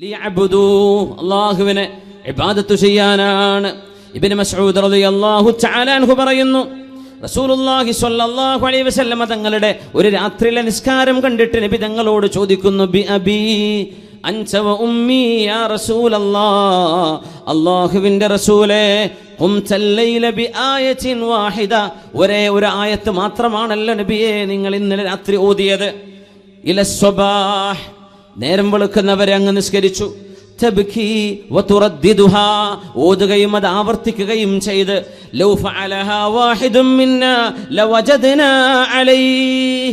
ലിയഅബ്ദൂ, അല്ലാഹുവിനെ ഇബാദത്ത് ചെയ്യാനാണ്. ഇബ്നു മസ്ഊദ് റളിയല്ലാഹു തആല അൻഹു പറയുന്നു, റസൂലുള്ളാഹി സ്വല്ലല്ലാഹു അലൈഹി വസല്ലം തങ്ങളുടെ ഒരു രാത്രിയിലെ നിസ്കാരം കണ്ടിട്ട് നബി തങ്ങളോട് ചോദിക്കുന്നു, ബി അബീ അൻത വ ഉമ്മി യാ റസൂലല്ലാഹ്, അല്ലാഹുവിന്റെ റസൂലേ, ഖുംതൽ ലൈല ബി ആയത്തിൻ വാഹിദ, ഒരേ ഒരു ആയത്ത് മാത്രമാണല്ലോ നബിയെ നിങ്ങൾ ഇന്നലെ രാത്രി ഓതിയത്. ഇല സ്വബാഹ്, നേരം വെളുക്കുന്നവരെ അങ്ങ് നിസ്കരിച്ചു. തബ്കി വതുറദ്ദിദുഹാ, ഓതുകയും അത് ആവർത്തിക്കുകയും ചെയ്ത്. ലൗ ഫഅലഹാ വാഹിദും മിന്നാ ലവജദ്നാ അലൈഹി,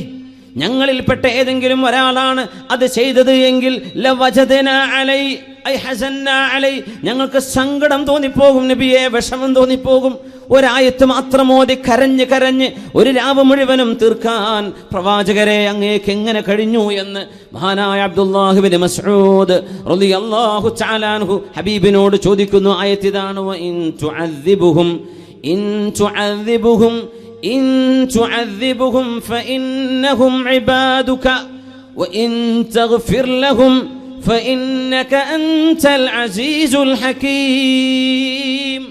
ഞങ്ങളിൽപ്പെട്ട ഏതെങ്കിലും ഒരാളാണ് അത് ചെയ്തത് എങ്കിൽ ലവജദ്നാ അലൈഹി ഐ ഹസന്നാ അലൈഹി, ഞങ്ങൾക്ക് സങ്കടം തോന്നിപ്പോകും നബിയെ, വിഷമം തോന്നിപ്പോകും. ഒരായത്ത് മാത്രം ഓതി കരഞ്ഞ് കരഞ്ഞ് ഒരു രാവ് മുഴുവനും തീർക്കാൻ പ്രവാചകരെ അങ്ങേക്ക് എങ്ങനെ കഴിഞ്ഞു എന്ന് മഹാനായ അബ്ദുല്ലാഹ് ഇബ്നു മസ്ഊദ് റളിയല്ലാഹു തആല അൻഹു ഹബീബിനോട് ചോദിക്കുന്നു. ആയത്ത് ഇതാണ്, ഇൻ തുഅദ്ദിബുഹും ഫഇന്നഹും ഇബാദുക വഇൻ തഗ്ഫിർ ലഹും ഫഇന്നക അൻതൽ അസീസുൽ ഹകീം.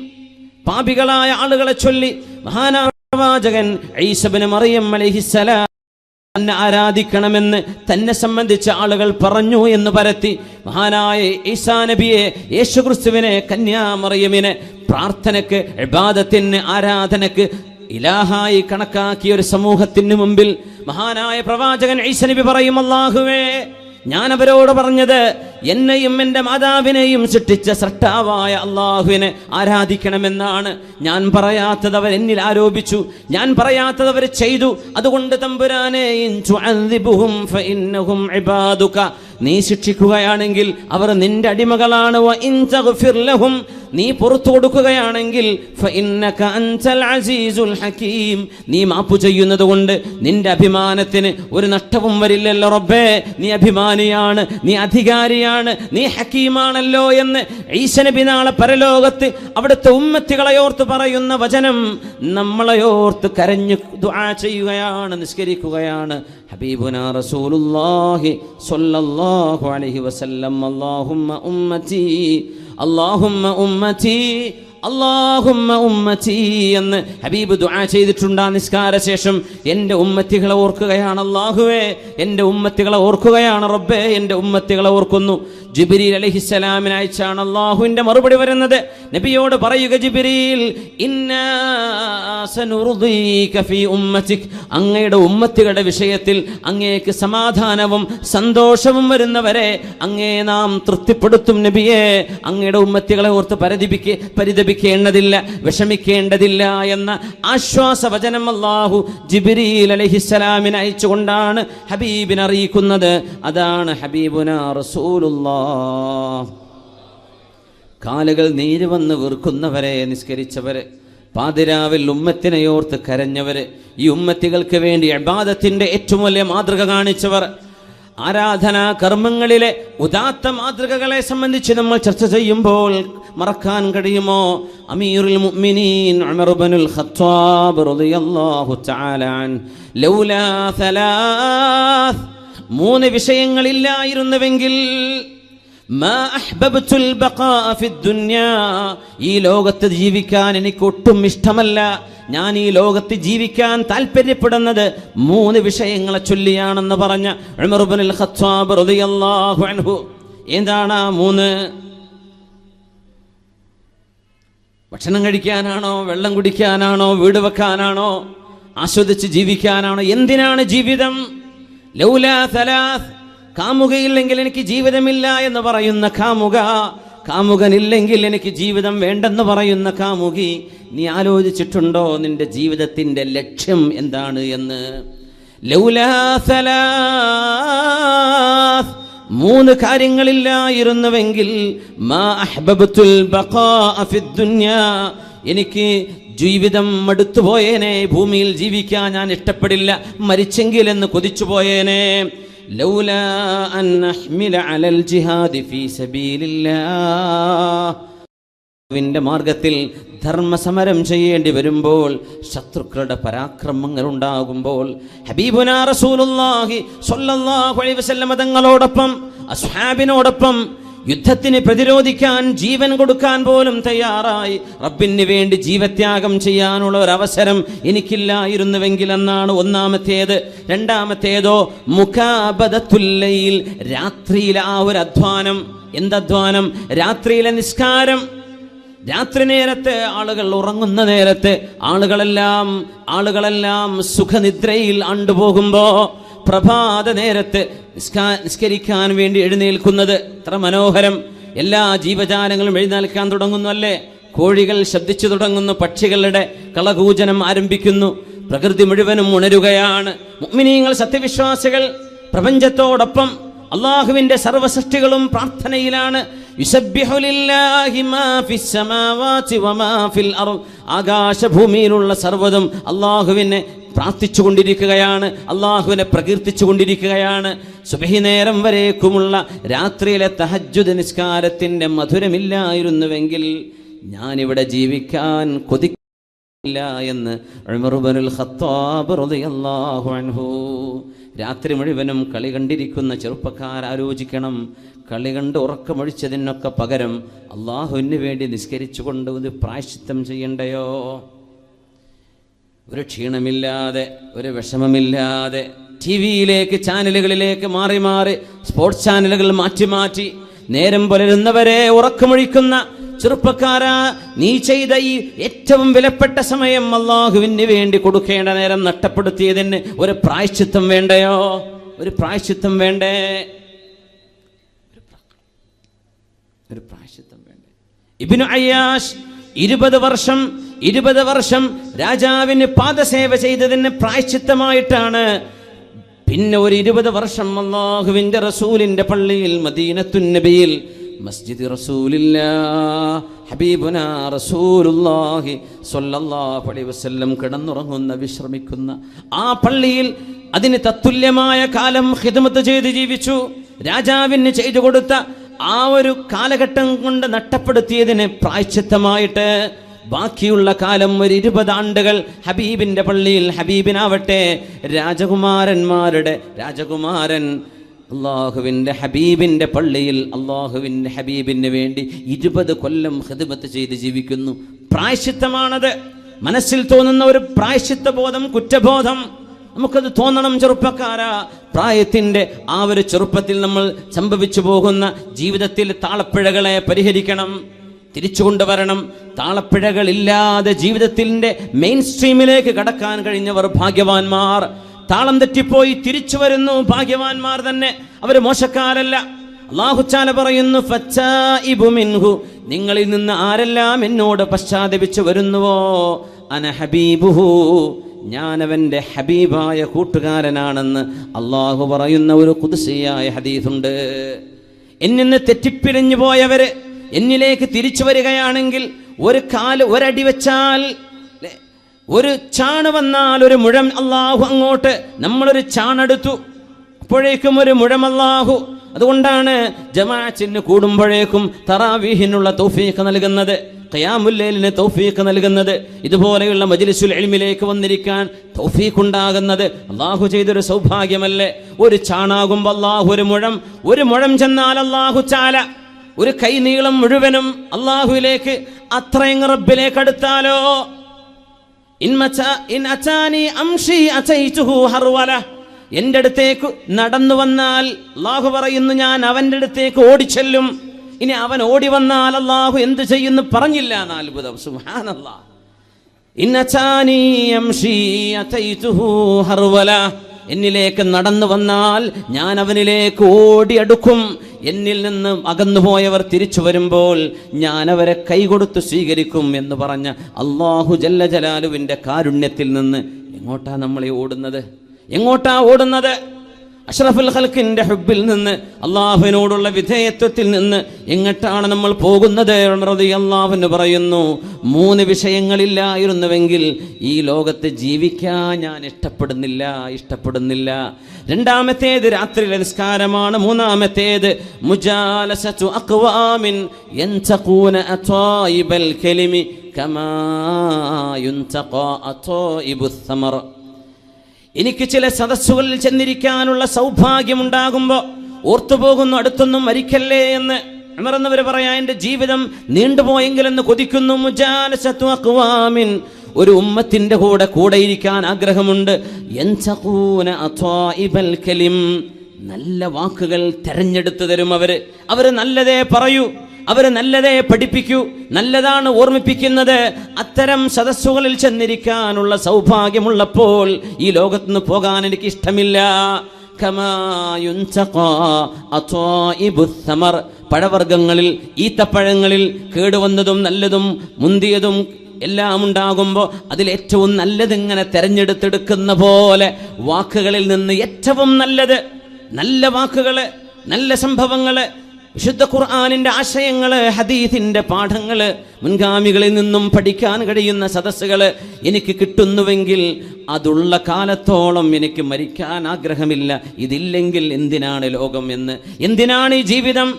പാപികളായ ആളുകളെ ചൊല്ലി മഹാനായ പ്രവാചകൻ ഈസ ഇബ്നു മറിയം അലൈഹിസ്സലാം തന്നെ ആരാധിക്കണമെന്ന് തന്നെ സംബന്ധിച്ച ആളുകൾ പറഞ്ഞു എന്ന് പരത്തി മഹാനായ ഈസാ നബിയെ, യേശുക്രിസ്തുവിനെ, കന്യാമറിയമിനെ പ്രാർത്ഥനയ്ക്ക്, ഇബാദത്തിന്, ആരാധനയ്ക്ക് ഇലാഹായി കണക്കാക്കിയ ഒരു സമൂഹത്തിന് മുമ്പിൽ മഹാനായ പ്രവാചകൻ ഈസ നബി പറയും, അല്ലാഹുവേ, ഞാൻ അവരോട് പറഞ്ഞത് എന്നെയും എൻ്റെ മാതാവിനെയും സൃഷ്ടിച്ച സൃഷ്ടാവായ അള്ളാഹുവിനെ ആരാധിക്കണമെന്നാണ്. ഞാൻ പറയാത്തത് അവർ എന്നിൽ ആരോപിച്ചു, ഞാൻ പറയാത്തത് അവർ ചെയ്തു. അതുകൊണ്ട് തമ്പുരാനെ, ഇൻ തുഅദ്ദിബുഹും ഫഇന്നഹും ഇബാദുക, നീ ശിക്ഷിക്കുകയാണെങ്കിൽ അവർ നിന്റെ അടിമകളാണ്. വ ഇൻ തഗ്ഫിർ ലഹും, നീ പുറത്തു കൊടുക്കുകയാണെങ്കിൽ ഫഇന്നക അൻതൽ അസീസുൽ ഹകീം, നീ മാപ്പ് ചെയ്യുന്നത് കൊണ്ട് നിന്റെ അഭിമാനത്തിന് ഒരു നഷ്ടവും വരില്ലല്ലോ റബ്ബേ. നീ അഭിമാനിയാണ്, നീ അധികാരിയാണ്, നീ ഹക്കീമാണല്ലോ എന്ന് ഈസ നബി നാളെ പരലോകത്ത് അവിടുത്തെ ഉമ്മത്തികളെ ഓർത്ത് പറയുന്ന വചനം നമ്മളെയോർത്ത് കരഞ്ഞു ദുആ ചെയ്യുകയാണ്, നിസ്കരിക്കുകയാണ് ഹബീബുനാ റസൂലുള്ളാഹി സ്വല്ലല്ലാഹു അലൈഹി വസല്ലം. അല്ലാഹുമ്മ ഉമ്മത്തി, അല്ലാഹുമ്മ ഉമ്മത്തി, അല്ലാഹുമ്മ ഉമ്മത്തി എന്ന് ഹബീബ് ദുആ ചെയ്തിട്ടുണ്ട്. ആ നിസ്കാര ശേഷം എൻ്റെ ഉമ്മത്തികളെ ഓർക്കുകയാണ്. അല്ലാഹുവേ, എൻ്റെ ഉമ്മത്തികളെ ഓർക്കുകയാണ് റബ്ബേ, എൻ്റെ ഉമ്മത്തികളെ ഓർക്കുന്നു. ജിബ്രീൽ അലൈഹിസ്സലാമിനെ അയച്ചാണ് അല്ലാഹുവിൻ്റെ മറുപടി വരുന്നത്. നബിയോട് പറയുക, ജിബ്രീൽ, ഇന്നാ സനുർദീക ഫീ ഉമ്മതിക്, അങ്ങയുടെ ഉമ്മത്തികളുടെ വിഷയത്തിൽ അങ്ങേക്ക് സമാധാനവും സന്തോഷവും വരുന്നവരെ അങ്ങേ നാം തൃപ്തിപ്പെടുത്തും നബിയെ. അങ്ങയുടെ ഉമ്മത്തികളെ ഓർത്ത് പരിതപിക്കേണ്ടതില്ല, വിഷമിക്കേണ്ടതില്ല എന്ന ആശ്വാസവചനം അല്ലാഹു ജിബ്രീൽ അലൈഹിസ്സലാമിനെ അയച്ചുകൊണ്ടാണ് ഹബീബിനെ അറിയിക്കുന്നത്. അതാണ് ഹബീബുനാ റസൂലുള്ളാഹ്. കാലുകൾ നീര് വന്ന് വീർക്കുന്നവരെ നിസ്കരിച്ചവര്, പാതിരാവിൽ ഉമ്മത്തിനെയോർത്ത് കരഞ്ഞവര്, ഈ ഉമ്മത്തികൾക്ക് വേണ്ടി ഇബാദത്തിന്റെ ഏറ്റവും വലിയ മാതൃക കാണിച്ചവർ, ആരാധനാ കർമ്മങ്ങളിലെ ഉദാത്ത മാതൃകകളെ സംബന്ധിച്ച് നമ്മൾ ചർച്ച ചെയ്യുമ്പോൾ മറക്കാൻ കഴിയുമോ? അമീറുൽ മുഅ്മിനീൻ ഉമർ ഇബ്നുൽ ഖത്താബ് റളിയല്ലാഹു തആല അൻഹു, ലൗലാ സലാസ്, മൂന്ന് വിഷയങ്ങളില്ലായിരുന്നുവെങ്കിൽ മാ അഹ്ബബ്തുൽ ബഖാഅ ഫിദ്ദുനിയാ, ഈ ലോകത്ത് ജീവിക്കാൻ എനിക്ക് ഒട്ടും ഇഷ്ടമല്ല, ഞാൻ ഈ ലോകത്ത് ജീവിക്കാൻ താല്പര്യപ്പെടുന്നത് മൂന്ന് വിഷയങ്ങളെ ചൊല്ലിയാണെന്ന് പറഞ്ഞ ഉമർ ഇബ്നുൽ ഖത്താബ് റളിയല്ലാഹു അൻഹു. എന്താണ് ആ മൂന്ന്? ഭക്ഷണം കഴിക്കാനാണോ, വെള്ളം കുടിക്കാനാണോ, വീട് വെക്കാനാണോ, ആസ്വദിച്ച് ജീവിക്കാനാണോ? എന്തിനാണ് ജീവിതം? ലൗലാ സലാസ്, കാമുകയില്ലെങ്കിൽ എനിക്ക് ജീവിതമില്ല എന്ന് പറയുന്ന കാമുക, കാമുകനില്ലെങ്കിൽ എനിക്ക് ജീവിതം വേണ്ടെന്ന് പറയുന്ന കാമുകി, നീ ആലോചിച്ചിട്ടുണ്ടോ നിന്റെ ജീവിതത്തിന്റെ ലക്ഷ്യം എന്താണ് എന്ന്? ലൗലാ സലാസ്, മൂന്ന് കാര്യങ്ങളില്ലായിരുന്നുവെങ്കിൽ മാ അഹ്ബബ്തുൽ ബഖാഅ ഫിദ്ദുനിയാ, എനിക്ക് ജീവിതം മടുത്തുപോയേനെ, ഭൂമിയിൽ ജീവിക്കാൻ ഞാൻ ഇഷ്ടപ്പെടില്ല, മരിച്ചെങ്കിൽ എന്ന് കൊതിച്ചുപോയേനെ. ലൗലാ അൻ അഹ്മില അലൽ ജിഹാദി ഫീ സബീലില്ലാഹ്, വിന്റെ മാർഗത്തിൽ ധർമ്മസമരം ചെയ്യേണ്ടി വരുമ്പോൾ, ശത്രുക്കളുടെ പരാക്രമങ്ങൾ ഉണ്ടാകുമ്പോൾ, ഹബീബുനാ റസൂലുള്ളാഹി സ്വല്ലല്ലാഹു അലൈഹി വസല്ലം തങ്ങളോടൊപ്പം അസ്ഹാബിനോടൊപ്പം യുദ്ധത്തിന് പ്രതിരോധിക്കാൻ ജീവൻ കൊടുക്കാൻ പോലും തയ്യാറായി റബ്ബിന് വേണ്ടി ജീവത്യാഗം ചെയ്യാനുള്ള ഒരു അവസരം എനിക്കില്ലായിരുന്നുവെങ്കിൽ എന്നാണ് ഒന്നാമത്തേത്. രണ്ടാമത്തേതോ മുകാബദത്തുൽ ലൈൽ, രാത്രിയിലെ ആ ഒരു അധ്വാനം. എന്തധ്വാനം? രാത്രിയിലെ നിസ്കാരം. രാത്രി നേരത്ത് ആളുകൾ ഉറങ്ങുന്ന നേരത്ത് ആളുകളെല്ലാം സുഖനിദ്രയിൽ ആണ്ടുപോകുമ്പോ പ്രഭാത നേരത്ത് നിസ്കരിക്കാൻ വേണ്ടി എഴുന്നേൽക്കുന്നത് എത്ര മനോഹരം. എല്ലാ ജീവജാലങ്ങളും എഴുന്നേൽക്കാൻ തുടങ്ങുന്നു അല്ലേ? കോഴികൾ ശബ്ദിച്ചു തുടങ്ങുന്നു, പക്ഷികളുടെ കളകൂജനം ആരംഭിക്കുന്നു, പ്രകൃതി മുഴുവനും ഉണരുകയാണ്. മുഅ്മിനീങ്ങൾ, സത്യവിശ്വാസികൾ പ്രപഞ്ചത്തോടൊപ്പം അള്ളാഹുവിന്റെ സർവ്വസൃഷ്ടികളും പ്രാർത്ഥനയിലാണ്. യുസബ്ബിഹു ലില്ലാഹി മാ ഫിസ് സമാവാതി വമാ ഫിൽ അർദ്, ആകാശഭൂമിയിലുള്ള സർവ്വതും അള്ളാഹുവിനെ പ്രാർത്ഥിച്ചുകൊണ്ടിരിക്കുകയാണ്, അള്ളാഹുവിനെ പ്രകീർത്തിച്ചുകൊണ്ടിരിക്കുകയാണ്. സുബഹി നേരം വരേക്കുമുള്ള രാത്രിയിലെ തഹജ്ജുദ് നിസ്കാരത്തിന്റെ മധുരമില്ലായിരുന്നുവെങ്കിൽ ഞാനിവിടെ ജീവിക്കാൻ കൊതിക്കില്ല എന്ന് ഉമർ ഇബ്നുൽ ഖത്താബ് റളിയല്ലാഹു അൻഹു. രാത്രി മുഴുവനും കളി കണ്ടിരിക്കുന്ന ചെറുപ്പക്കാർ ആലോചിക്കണം, കളി കണ്ട് ഉറക്കമൊഴിച്ചതിനൊക്കെ പകരം അള്ളാഹുവിന് വേണ്ടി നിസ്കരിച്ചുകൊണ്ട് ഒരു പ്രായശ്ചിത്തം ചെയ്യണ്ടയോ? ഒരു ക്ഷീണമില്ലാതെ, ഒരു വിഷമമില്ലാതെ ടിവിയിലേക്ക്, ചാനലുകളിലേക്ക് മാറി മാറി സ്പോർട്സ് ചാനലുകൾ മാറ്റി നേരം പുലരുന്നവരെ ഉറക്കമൊഴിക്കുന്ന ചെറുപ്പക്കാരാ, നീ ചെയ്ത ഈ ഏറ്റവും വിലപ്പെട്ട സമയം അള്ളാഹുവിന് വേണ്ടി കൊടുക്കേണ്ട നേരം നഷ്ടപ്പെടുത്തിയതിന് ഒരു പ്രായശ്ചിത്തം വേണ്ടയോ? ഒരു പ്രായശ്ചിത്തം വേണ്ടേ? ഒരു പ്രായശ്ചിത്തം വേണ്ടേ? ഇബ്നു അയ്യാഷ് 20 വർഷം രാജാവിന് പാദസേവ ചെയ്തതിന് പ്രായശ്ചിത്തമായിട്ടാണ് പിന്നെ ഒരു 20 വർഷം അല്ലാഹുവിന്റെ റസൂലിന്റെ പള്ളിയിൽ മദീനത്തുൻ നബിയിൽ മസ്ജിദ് റസൂലില്ലാഹ് ഹബീബുനാ റസൂലുള്ളാഹി സ്വല്ലല്ലാഹു അലൈഹി വസല്ലം കിടന്നുറങ്ങുന്ന, വിശ്രമിക്കുന്ന ആ പള്ളിയിൽ അതിന് തത്തുല്യമായ കാലം ഖിദ്മത്ത് ചെയ്ത് ജീവിച്ചു. രാജാവിന് ചെയ്തു കൊടുത്ത ആ ഒരു കാലഘട്ടം കൊണ്ട് നഷ്ടപ്പെടുത്തിയതിന് പ്രായശ്ചിത്തമായിട്ട് ബാക്കിയുള്ള കാലം ഒരു 20 ആണ്ടുകൾ ഹബീബിന്റെ പള്ളിയിൽ, ഹബീബിനാവട്ടെ രാജകുമാരന്മാരുടെ രാജകുമാരൻ, അള്ളാഹുവിന്റെ ഹബീബിന്റെ പള്ളിയിൽ അള്ളാഹുവിന്റെ ഹബീബിന് വേണ്ടി 20 കൊല്ലം ഖിദ്മത്ത് ചെയ്ത് ജീവിക്കുന്നു. പ്രായശ്ചിത്തമാണത്. മനസ്സിൽ തോന്നുന്ന ഒരു പ്രായശ്ചിത്ത ബോധം, കുറ്റബോധം നമുക്കത് തോന്നണം ചെറുപ്പക്കാരാ. പ്രായത്തിന്റെ ആ ഒരു ചെറുപ്പത്തിൽ നമ്മൾ സംഭവിച്ചു പോകുന്ന ജീവിതത്തിൽ താളപ്പിഴകളെ പരിഹരിക്കണം, തിരിച്ചു കൊണ്ടുവരണം. താളപ്പിഴകളില്ലാതെ ജീവിതത്തിന്റെ മെയിൻ സ്ട്രീമിലേക്ക് കടക്കാൻ കഴിഞ്ഞവർ ഭാഗ്യവാന്മാർ. താളം തെറ്റിപ്പോയി തിരിച്ചു വരുന്നു, ഭാഗ്യവാന്മാർ തന്നെ, അവർ മോശക്കാരല്ല. അല്ലാഹു തആല പറയുന്നു, ഫച്ചാഇബു മിൻഹു, നിങ്ങളിൽ നിന്ന് ആരെല്ലാം എന്നോട് പശ്ചാത്തപിച്ചു വരുന്നുവോ, അന ഹബീബുഹു, ഞാൻ അവന്റെ ഹബീബായ കൂട്ടുകാരനാണെന്ന് അള്ളാഹു പറയുന്ന ഒരു ഖുദ്സിയായ ഹദീസുണ്ട്. എന്നിന്ന് തെറ്റിപ്പിരിഞ്ഞു പോയവര് എന്നിലേക്ക് തിരിച്ചു വരികയാണെങ്കിൽ, ഒരടി വെച്ചാൽ, ഒരു ചാണ് വന്നാൽ ഒരു മുഴം അള്ളാഹു അങ്ങോട്ട്, നമ്മളൊരു ചാണെടുത്തു അപ്പോഴേക്കും ഒരു മുഴം അള്ളാഹു. അതുകൊണ്ടാണ് ജമാഅത്തിന് കൂടുമ്പോഴേക്കും തറാവീഹിനുള്ള തൗഫീഖ് നൽകുന്നത്, ഖിയാമുൽ ലൈലിന് തൗഫീഖ് നൽകുന്നത്, ഇതുപോലെയുള്ള മജ്ലിസുൽ ഇൽമിലേക്ക് വന്നിരിക്കാൻ തൗഫീഖ് ഉണ്ടാകുന്നത് അള്ളാഹു ചെയ്തൊരു സൗഭാഗ്യമല്ലേ? ഒരു ചാണാകുമ്പോൾ അള്ളാഹു ഒരു മുഴം ചെന്നാൽ അള്ളാഹു ചാല, ഒരു കൈനീളം മുഴുവനും അള്ളാഹുവിലേക്ക്, അത്രയും റബ്ബിലേക്ക് അടുത്താലോ. എന്റെ അടുത്തേക്ക് നടന്നു വന്നാൽ അള്ളാഹു പറയുന്നു, ഞാൻ അവന്റെ അടുത്തേക്ക് ഓടിച്ചെല്ലും. ഇനി അവൻ ഓടി വന്നാൽ അള്ളാഹു എന്ത് ചെയ്യുന്നു പറഞ്ഞില്ല. അത്ഭുതം, സുബ്ഹാനല്ലാഹ്. എന്നിലേക്ക് നടന്നു വന്നാൽ ഞാൻ അവനിലേക്ക് ഓടിയടുക്കും. എന്നിൽ നിന്ന് അകന്നുപോയവർ തിരിച്ചു വരുമ്പോൾ ഞാൻ അവരെ കൈകൊടുത്ത് സ്വീകരിക്കും എന്ന് പറഞ്ഞ അല്ലാഹു ജല്ല ജലാലുവിൻ്റെ കാരുണ്യത്തിൽ നിന്ന് എങ്ങോട്ടാ നമ്മളെ ഓടുന്നത്? എങ്ങോട്ടാ ഓടുന്നത്? അഷ്റഫുൽ ഖൽഖിന്റെ ഹുബ്ബിൽ നിന്ന്, അള്ളാഹുവിനോടുള്ള വിധേയത്വത്തിൽ നിന്ന് എങ്ങോട്ടാണ് നമ്മൾ പോകുന്നത്? റളിയല്ലാഹു അൻഹു പറയുന്നു, 3 വിഷയങ്ങളില്ലായിരുന്നുവെങ്കിൽ ഈ ലോകത്ത് ജീവിക്കാൻ ഞാൻ ഇഷ്ടപ്പെടുന്നില്ല. രണ്ടാമത്തേത് രാത്രിയിലെ നിസ്കാരമാണ്. മൂന്നാമത്തേത് മുജാലസതു അഖ്വാമിൻ യൻതഖൂന അതായിബൽ കലിമി കമാ യുൻതഖാ അതായിബുസ് സമർ. എനിക്ക് ചില സദസ്സുകളിൽ ചെന്നിരിക്കാനുള്ള സൗഭാഗ്യമുണ്ടാകുമ്പോൾ ഓർത്തുപോകുന്നു, അടുത്തൊന്നും മരിക്കല്ലേ എന്ന്. ഉമർ എന്നവർ പറയാ, എൻ്റെ ജീവിതം നീണ്ടുപോയെങ്കിലെന്ന് കൊതിക്കുന്നു. മുജാലസത്തു അഖ്വാമിൻ, ഒരു ഉമ്മത്തിന്റെ കൂടെ ഇരിക്കാൻ ആഗ്രഹമുണ്ട്. യൻതഖൂന അത്വാഇബൽ കലിം, നല്ല വാക്കുകൾ തെരഞ്ഞെടുത്തു തരും അവര് നല്ലതേ പറയൂ, അവര് നല്ലതേ പഠിപ്പിക്കൂ, നല്ലതാണ് ഓർമ്മിപ്പിക്കുന്നത്. അത്തരം സദസ്സുകളിൽ ചെന്നിരിക്കാനുള്ള സൗഭാഗ്യമുള്ളപ്പോൾ ഈ ലോകത്തുനിന്ന് പോകാൻ എനിക്ക് ഇഷ്ടമില്ല. പഴവർഗ്ഗങ്ങളിൽ, ഈത്തപ്പഴങ്ങളിൽ കേടുവന്നതും നല്ലതും മുന്തിയതും എല്ലാം ഉണ്ടാകുമ്പോൾ അതിലേറ്റവും നല്ലതിങ്ങനെ തെരഞ്ഞെടുത്തെടുക്കുന്ന പോലെ വാക്കുകളിൽ നിന്ന് ഏറ്റവും നല്ലത്, നല്ല വാക്കുകള്, നല്ല സംഭവങ്ങള്, വിശുദ്ധ ഖുർആനിന്റെ ആശയങ്ങള്, ഹദീസിന്റെ പാഠങ്ങള്, മുൻഗാമികളിൽ നിന്നും പഠിക്കാൻ കഴിയുന്ന സദസ്സുകള് എനിക്ക് കിട്ടുന്നുവെങ്കിൽ അതുള്ള കാലത്തോളം എനിക്ക് മരിക്കാൻ ആഗ്രഹമില്ല. ഇതില്ലെങ്കിൽ എന്തിനാണ് ലോകം എന്ന്, എന്തിനാണ് ഈ ജീവിതം?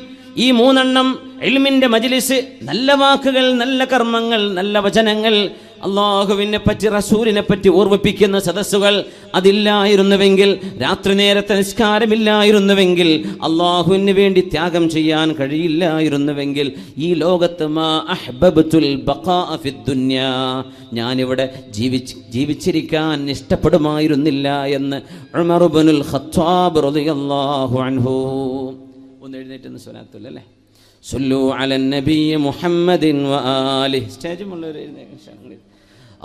ഈ മൂന്നെണ്ണം, ഇൽമിന്റെ മജ്ലിസ്, നല്ല വാക്കുകൾ, നല്ല കർമ്മങ്ങൾ, നല്ല വചനങ്ങൾ, അള്ളാഹുവിനെ പറ്റി റസൂലിനെ പറ്റി ഓർമ്മിപ്പിക്കുന്ന സദസ്സുകൾ, അതില്ലായിരുന്നുവെങ്കിൽ, രാത്രി നേരത്തെ നിസ്കാരമില്ലായിരുന്നുവെങ്കിൽ, അള്ളാഹുവിന് വേണ്ടി ത്യാഗം ചെയ്യാൻ കഴിയില്ലായിരുന്നുവെങ്കിൽ, ഈ ലോകത്ത് മാ അഹ്ബബ്തുൽ ബഖാഅ ഫിദ്ദുനിയാ, ഞാനിവിടെ ജീവിച്ചിരിക്കാൻ ഇഷ്ടപ്പെടുമായിരുന്നില്ല എന്ന് ഉമർ ഇബ്നുൽ ഖത്താബ് റളിയല്ലാഹു അൻഹു. ഒന്ന് എഴുന്നേറ്റ് സ്വലാത്തുല്ലേ, സല്ലു അലൻ നബി മുഹമ്മദിൻ വആലിഹി. സ്റ്റേജുമുള്ളവർ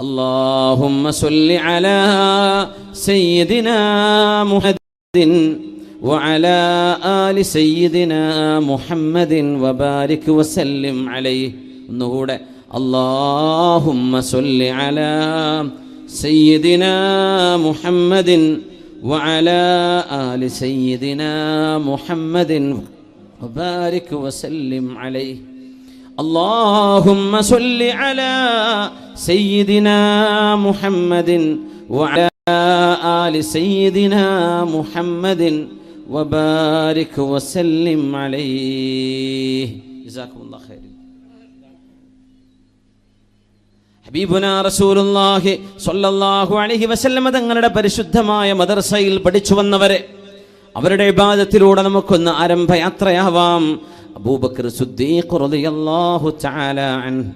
അല്ലാഹുമ്മ സല്ലി അലാ സയ്യിദിനാ മുഹമ്മദിൻ വഅലാ ആലി സയ്യിദിനാ മുഹമ്മദിൻ വബാരിക് വസല്ലിം അലൈഹി. ഒന്നുകൂടെ, അല്ലാഹുമ്മ സല്ലി അലാ സയ്യിദിനാ മുഹമ്മദിൻ وعلى آل سيدنا محمد وبارك وسلم عليه. اللهم صل على سيدنا محمد وعلى آل سيدنا محمد وبارك وسلم عليه. جزاكم الله خير. ഹബീബുനാ റസൂലുള്ളാഹി സ്വല്ലല്ലാഹു അലൈഹി വസല്ലം തങ്ങളുടെ പരിശുദ്ധമായ മദ്രസയിൽ പഠിച്ചു വന്നവരെ, അവരുടെ ഇബാദത്തിലൂടെ നമുക്കൊന്ന് ആരംഭയാത്രയാവാം. അബൂബക്കർ സിദ്ദീഖ് റളിയല്ലാഹു തആല അൻഹു